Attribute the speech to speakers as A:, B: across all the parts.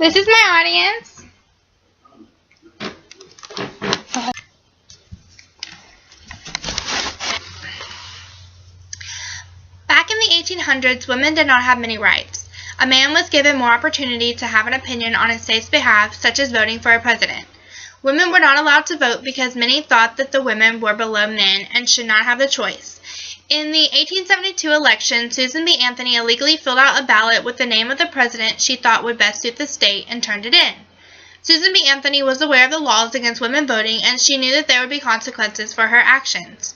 A: This is my audience. Back in the 1800s, women did not have many rights. A man was given more opportunity to have an opinion on his state's behalf, such as voting for a president. Women were not allowed to vote because many thought that the women were below men and should not have the choice. In the 1872 election, Susan B. Anthony illegally filled out a ballot with the name of the president she thought would best suit the state and turned it in. Susan B. Anthony was aware of the laws against women voting, and she knew that there would be consequences for her actions.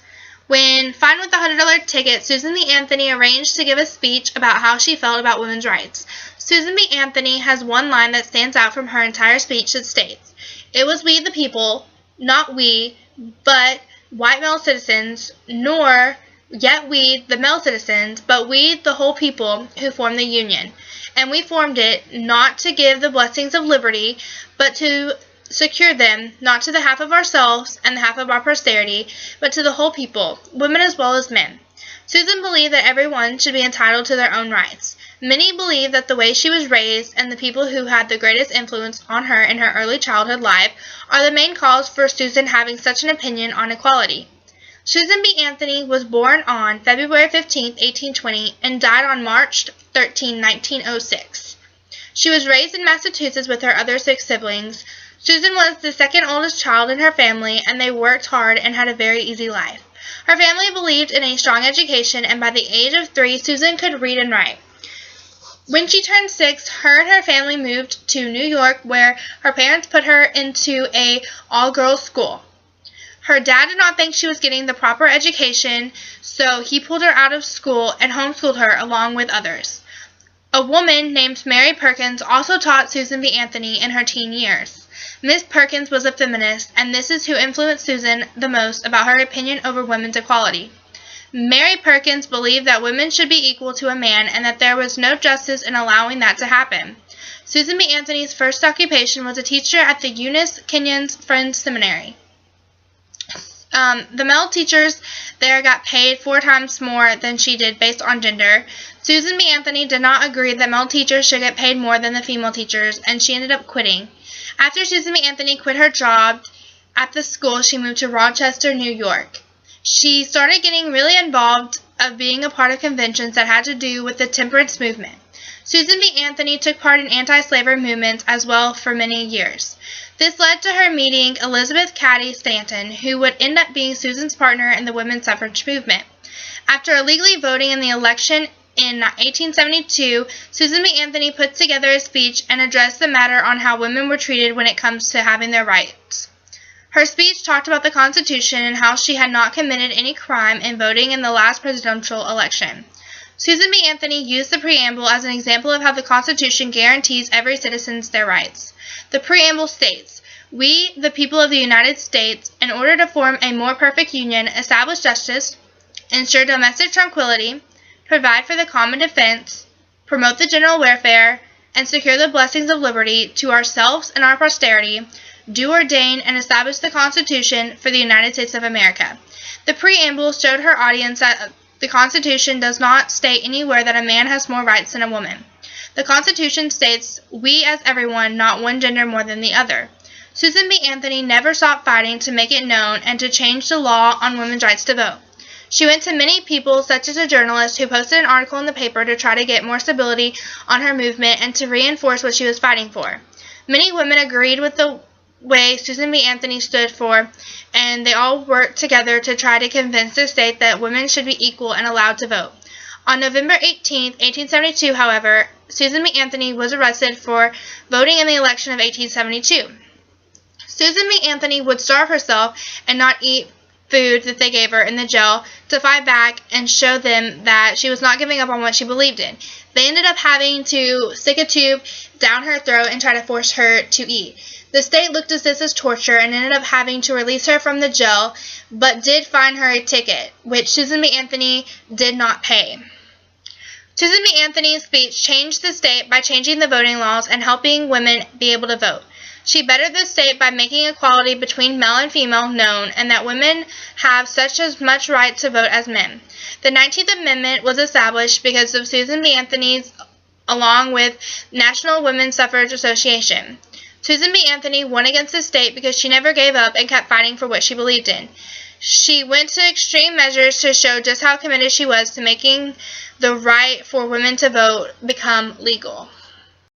A: When fined with a $100 ticket, Susan B. Anthony arranged to give a speech about how she felt about women's rights. Susan B. Anthony has one line that stands out from her entire speech that states, "It was we the people, not we, but white male citizens, nor yet we, the male citizens, but we, the whole people, who formed the Union. And we formed it not to give the blessings of liberty, but to secure them, not to the half of ourselves and the half of our posterity, but to the whole people, women as well as men." Susan believed that everyone should be entitled to their own rights. Many believe that the way she was raised and the people who had the greatest influence on her in her early childhood life are the main cause for Susan having such an opinion on equality. Susan B. Anthony was born on February 15, 1820, and died on March 13, 1906. She was raised in Massachusetts with her other 6 siblings. Susan was the second oldest child in her family, and they worked hard and had a very easy life. Her family believed in a strong education, and by the age of 3, Susan could read and write. When she turned 6, her and her family moved to New York, where her parents put her into a all-girls school. Her dad did not think she was getting the proper education, so he pulled her out of school and homeschooled her along with others. A woman named Mary Perkins also taught Susan B. Anthony in her teen years. Miss Perkins was a feminist, and this is who influenced Susan the most about her opinion over women's equality. Mary Perkins believed that women should be equal to a man and that there was no justice in allowing that to happen. Susan B. Anthony's first occupation was a teacher at the Eunice Kenyon's Friends Seminary. The male teachers there got paid 4 times more than she did based on gender. Susan B. Anthony did not agree that male teachers should get paid more than the female teachers, and she ended up quitting. After Susan B. Anthony quit her job at the school, she moved to Rochester, New York. She started getting really involved of being a part of conventions that had to do with the temperance movement. Susan B. Anthony took part in anti-slavery movements as well for many years. This led to her meeting Elizabeth Cady Stanton, who would end up being Susan's partner in the women's suffrage movement. After illegally voting in the election in 1872, Susan B. Anthony put together a speech and addressed the matter on how women were treated when it comes to having their rights. Her speech talked about the Constitution and how she had not committed any crime in voting in the last presidential election. Susan B. Anthony used the preamble as an example of how the Constitution guarantees every citizen their rights. The preamble states, "We, the people of the United States, in order to form a more perfect union, establish justice, ensure domestic tranquility, provide for the common defense, promote the general welfare, and secure the blessings of liberty to ourselves and our posterity, do ordain and establish the Constitution for the United States of America." The preamble showed her audience that the Constitution does not state anywhere that a man has more rights than a woman. The Constitution states, "We as everyone, not one gender more than the other." Susan B. Anthony never stopped fighting to make it known and to change the law on women's rights to vote. She went to many people, such as a journalist, who posted an article in the paper to try to get more stability on her movement and to reinforce what she was fighting for. Many women agreed with the way Susan B. Anthony stood for, and they all worked together to try to convince the state that women should be equal and allowed to vote. On November 18, 1872, however, Susan B. Anthony was arrested for voting in the election of 1872. Susan B. Anthony would starve herself and not eat food that they gave her in the jail to fight back and show them that she was not giving up on what she believed in. They ended up having to stick a tube down her throat and try to force her to eat. The state looked at this as torture and ended up having to release her from the jail, but did fine her a ticket, which Susan B. Anthony did not pay. Susan B. Anthony's speech changed the state by changing the voting laws and helping women be able to vote. She bettered the state by making equality between male and female known, and that women have such as much right to vote as men. The 19th Amendment was established because of Susan B. Anthony's along with National Women's Suffrage Association. Susan B. Anthony won against the state because she never gave up and kept fighting for what she believed in. She went to extreme measures to show just how committed she was to making the right for women to vote become legal.